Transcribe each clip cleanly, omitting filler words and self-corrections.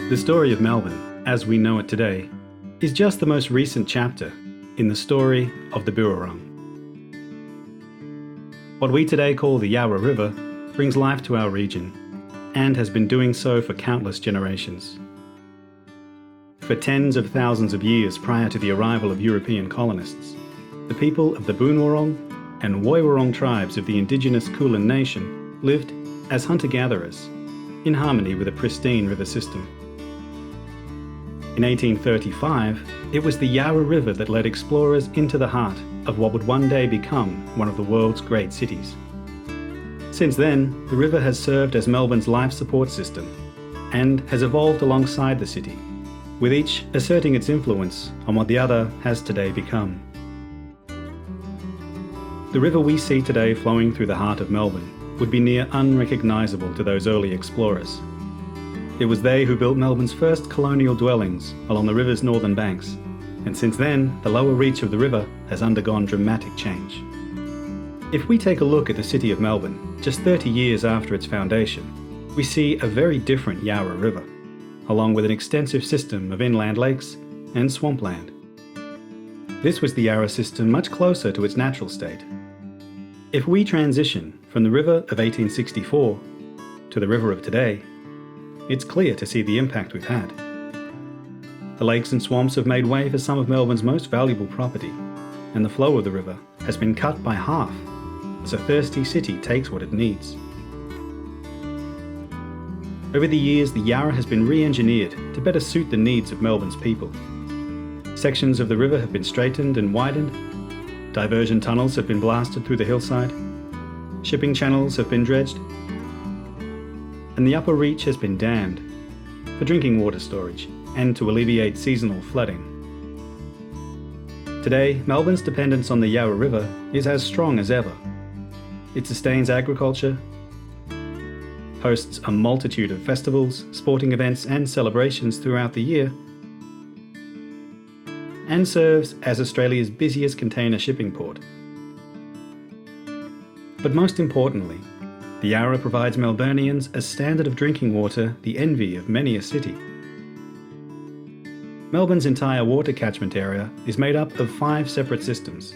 The story of Melbourne, as we know it today, is just the most recent chapter in the story of the Burrarong. What we today call the Yarra River brings life to our region and has been doing so for countless generations. For tens of thousands of years prior to the arrival of European colonists, the people of the Boonwurrung and Woiwurrung tribes of the indigenous Kulin Nation lived as hunter-gatherers in harmony with a pristine river system. In 1835, it was the Yarra River that led explorers into the heart of what would one day become one of the world's great cities. Since then, the river has served as Melbourne's life support system and has evolved alongside the city, with each asserting its influence on what the other has today become. The river we see today flowing through the heart of Melbourne would be near unrecognisable to those early explorers. It was they who built Melbourne's first colonial dwellings along the river's northern banks, and since then, the lower reach of the river has undergone dramatic change. If we take a look at the city of Melbourne, just 30 years after its foundation, we see a very different Yarra River, along with an extensive system of inland lakes and swampland. This was the Yarra system much closer to its natural state. If we transition from the river of 1864 to the river of today, it's clear to see the impact we've had. The lakes and swamps have made way for some of Melbourne's most valuable property, and the flow of the river has been cut by half as a thirsty city takes what it needs. Over the years, the Yarra has been re-engineered to better suit the needs of Melbourne's people. Sections of the river have been straightened and widened, diversion tunnels have been blasted through the hillside, shipping channels have been dredged, and the upper reach has been dammed for drinking water storage and to alleviate seasonal flooding. Today, Melbourne's dependence on the Yarra River is as strong as ever. It sustains agriculture, hosts a multitude of festivals, sporting events and celebrations throughout the year, and serves as Australia's busiest container shipping port. But most importantly, the Yarra provides Melburnians a standard of drinking water the envy of many a city. Melbourne's entire water catchment area is made up of 5 separate systems: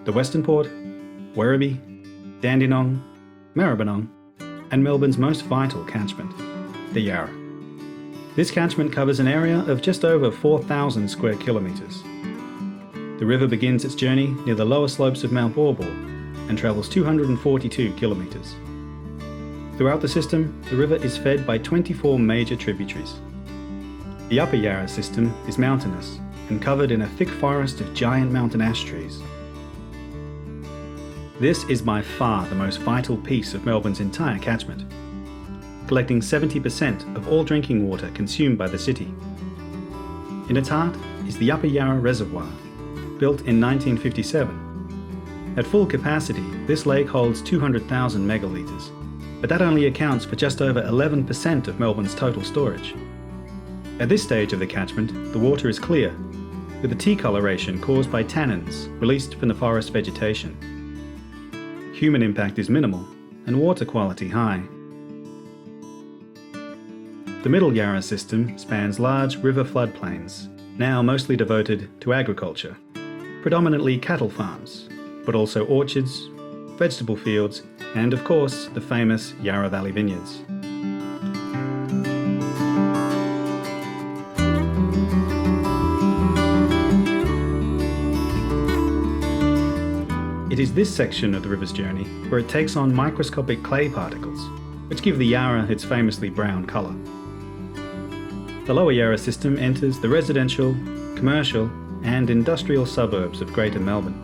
the Western Port, Werribee, Dandenong, Maribyrnong, and Melbourne's most vital catchment, the Yarra. This catchment covers an area of just over 4,000 square kilometres. The river begins its journey near the lower slopes of Mount Baw and travels 242 kilometres. Throughout the system, the river is fed by 24 major tributaries. The Upper Yarra system is mountainous and covered in a thick forest of giant mountain ash trees. This is by far the most vital piece of Melbourne's entire catchment, collecting 70% of all drinking water consumed by the city. In its heart is the Upper Yarra Reservoir, built in 1957. At full capacity, this lake holds 200,000 megalitres, but that only accounts for just over 11% of Melbourne's total storage. At this stage of the catchment, the water is clear, with a tea coloration caused by tannins released from the forest vegetation. Human impact is minimal, and water quality high. The Middle Yarra system spans large river floodplains, now mostly devoted to agriculture, predominantly cattle farms, but also orchards, vegetable fields, and of course, the famous Yarra Valley vineyards. It is this section of the river's journey where it takes on microscopic clay particles, which give the Yarra its famously brown colour. The Lower Yarra system enters the residential, commercial, and industrial suburbs of Greater Melbourne.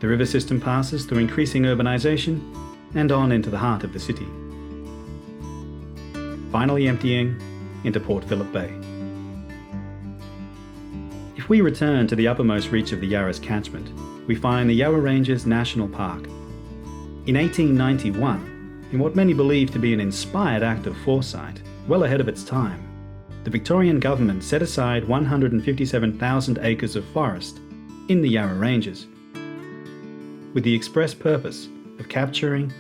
The river system passes through increasing urbanisation and on into the heart of the city, finally emptying into Port Phillip Bay. If we return to the uppermost reach of the Yarra's catchment, we find the Yarra Ranges National Park. In 1891, in what many believe to be an inspired act of foresight, well ahead of its time, the Victorian government set aside 157,000 acres of forest in the Yarra Ranges, with the express purpose of capturing,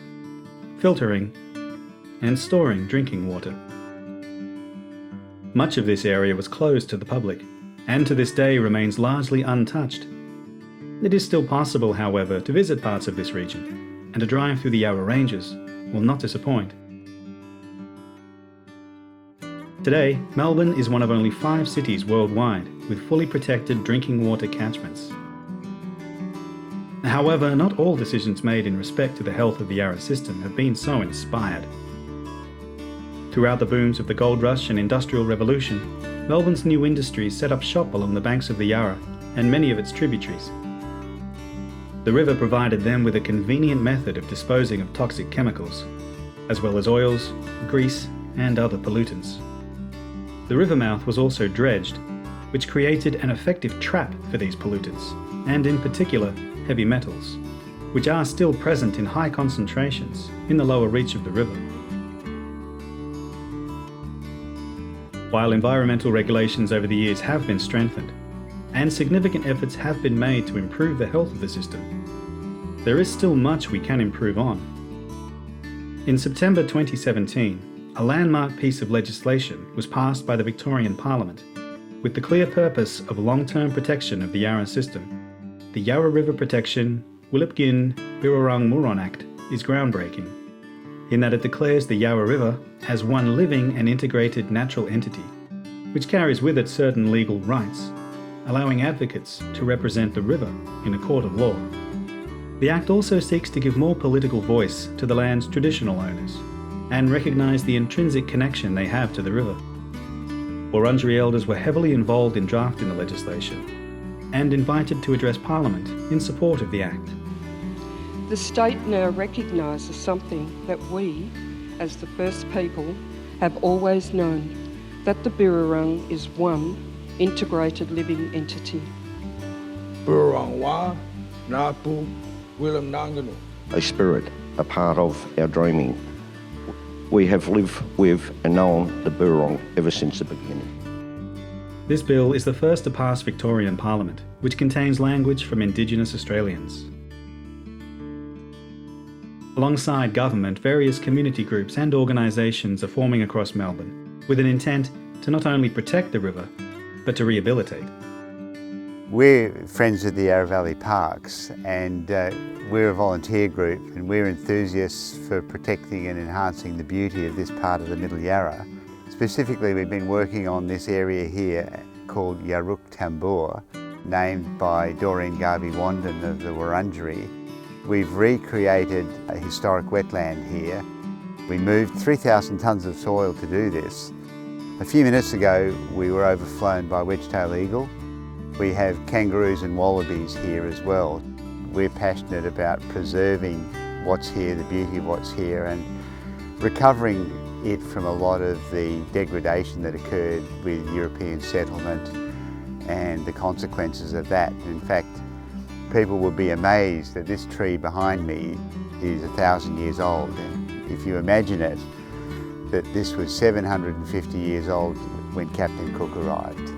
filtering, and storing drinking water. Much of this area was closed to the public, and to this day remains largely untouched. It is still possible, however, to visit parts of this region, and a drive through the Yarra Ranges will not disappoint. Today, Melbourne is one of only 5 cities worldwide with fully protected drinking water catchments. However, not all decisions made in respect to the health of the Yarra system have been so inspired. Throughout the booms of the gold rush and industrial revolution, Melbourne's new industries set up shop along the banks of the Yarra and many of its tributaries. The river provided them with a convenient method of disposing of toxic chemicals, as well as oils, grease, and other pollutants. The river mouth was also dredged, which created an effective trap for these pollutants, and in particular, heavy metals, which are still present in high concentrations in the lower reach of the river. While environmental regulations over the years have been strengthened, and significant efforts have been made to improve the health of the system, there is still much we can improve on. In September 2017, a landmark piece of legislation was passed by the Victorian Parliament with the clear purpose of long-term protection of the Yarra system. The Yarra River Protection Willipgin Birrarung Muron Act is groundbreaking, in that it declares the Yarra River as one living and integrated natural entity, which carries with it certain legal rights, allowing advocates to represent the river in a court of law. The Act also seeks to give more political voice to the land's traditional owners and recognise the intrinsic connection they have to the river. Wurundjeri elders were heavily involved in drafting the legislation and invited to address Parliament in support of the Act. The state now recognises something that we, as the First People, have always known, that the Birrarung is one integrated living entity. A spirit, a part of our dreaming. We have lived with and known the Birrarung ever since the beginning. This bill is the first to pass Victorian Parliament, which contains language from Indigenous Australians. Alongside government, various community groups and organisations are forming across Melbourne with an intent to not only protect the river, but to rehabilitate. We're friends of the Yarra Valley Parks, and we're a volunteer group, and we're enthusiasts for protecting and enhancing the beauty of this part of the Middle Yarra. Specifically, we've been working on this area here called Yarruk Tambur, named by Doreen Garvey-Wandin of the Wurundjeri. We've recreated a historic wetland here. We moved 3,000 tonnes of soil to do this. A few minutes ago, we were overflown by wedge-tailed eagle. We have kangaroos and wallabies here as well. We're passionate about preserving what's here, the beauty of what's here, and recovering it from a lot of the degradation that occurred with European settlement and the consequences of that. In fact, people will be amazed that this tree behind me is 1,000 years old. And if you imagine it, that this was 750 years old when Captain Cook arrived.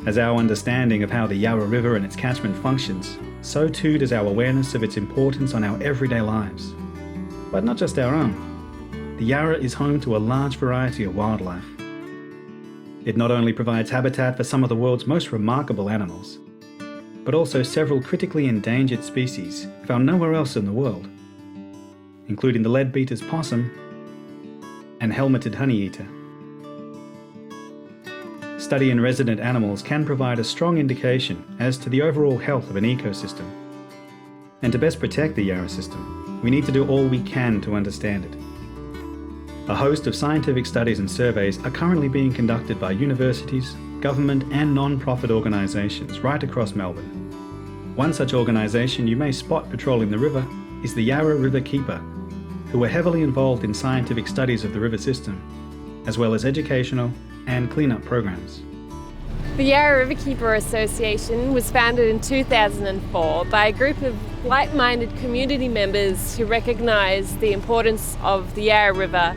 As our understanding of how the Yarra River and its catchment functions, so too does our awareness of its importance on our everyday lives. But not just our own. The Yarra is home to a large variety of wildlife. It not only provides habitat for some of the world's most remarkable animals, but also several critically endangered species found nowhere else in the world, including the leadbeater's possum and helmeted honeyeater. Study in resident animals can provide a strong indication as to the overall health of an ecosystem. And to best protect the Yarra system, we need to do all we can to understand it. A host of scientific studies and surveys are currently being conducted by universities, government and non-profit organisations right across Melbourne. One such organisation you may spot patrolling the river is the Yarra River Keeper, who are heavily involved in scientific studies of the river system, as well as educational and clean-up programs. The Yarra Riverkeeper Association was founded in 2004 by a group of like-minded community members who recognise the importance of the Yarra River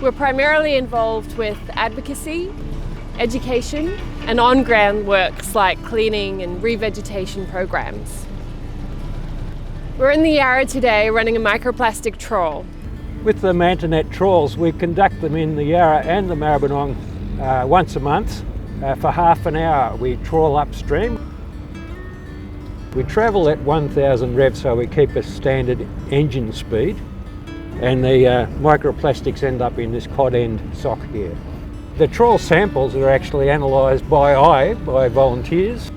We're primarily involved with advocacy, education, and on-ground works like cleaning and revegetation programs. We're in the Yarra today running a microplastic trawl. With the Mantanet trawls, we conduct them in the Yarra and the Maribyrnong once a month. For half an hour we trawl upstream. We travel at 1,000 revs, so we keep a standard engine speed, and the microplastics end up in this cod end sock here. The trawl samples are actually analysed by eye by volunteers.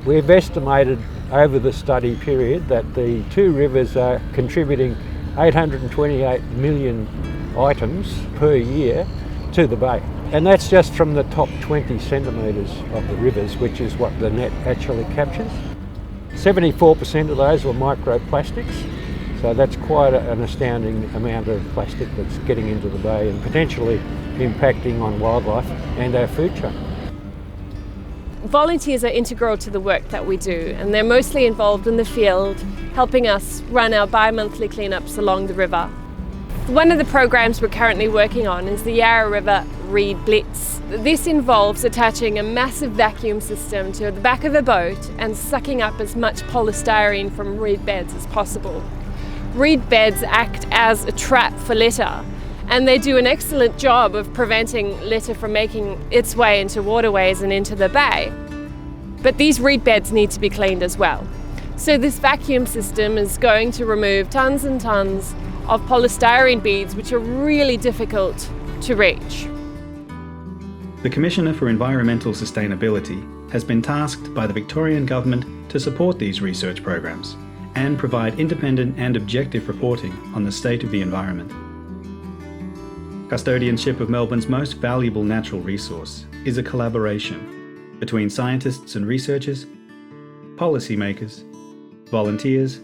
We've estimated over the study period that the two rivers are contributing 828 million items per year to the bay. And that's just from the top 20 centimetres of the rivers, which is what the net actually captures. 74% of those were microplastics, so that's quite an astounding amount of plastic that's getting into the bay and potentially impacting on wildlife and our food chain. Volunteers are integral to the work that we do, and they're mostly involved in the field, helping us run our bi-monthly cleanups along the river. One of the programs we're currently working on is the Yarra River Reed Blitz. This involves attaching a massive vacuum system to the back of a boat and sucking up as much polystyrene from reed beds as possible. Reed beds act as a trap for litter, and they do an excellent job of preventing litter from making its way into waterways and into the bay. But these reed beds need to be cleaned as well. So this vacuum system is going to remove tons and tons of polystyrene beads, which are really difficult to reach. The Commissioner for Environmental Sustainability has been tasked by the Victorian Government to support these research programs and provide independent and objective reporting on the state of the environment. Custodianship of Melbourne's most valuable natural resource is a collaboration between scientists and researchers, policymakers, volunteers,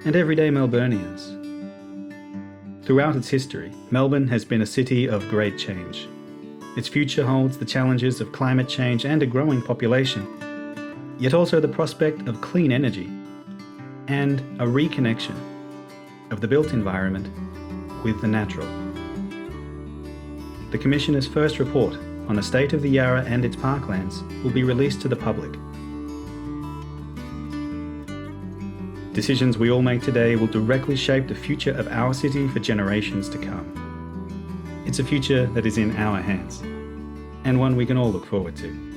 and everyday Melburnians. Throughout its history, Melbourne has been a city of great change. Its future holds the challenges of climate change and a growing population, yet also the prospect of clean energy and a reconnection of the built environment with the natural. The Commissioner's first report on the state of the Yarra and its parklands will be released to the public. Decisions we all make today will directly shape the future of our city for generations to come. It's a future that is in our hands, and one we can all look forward to.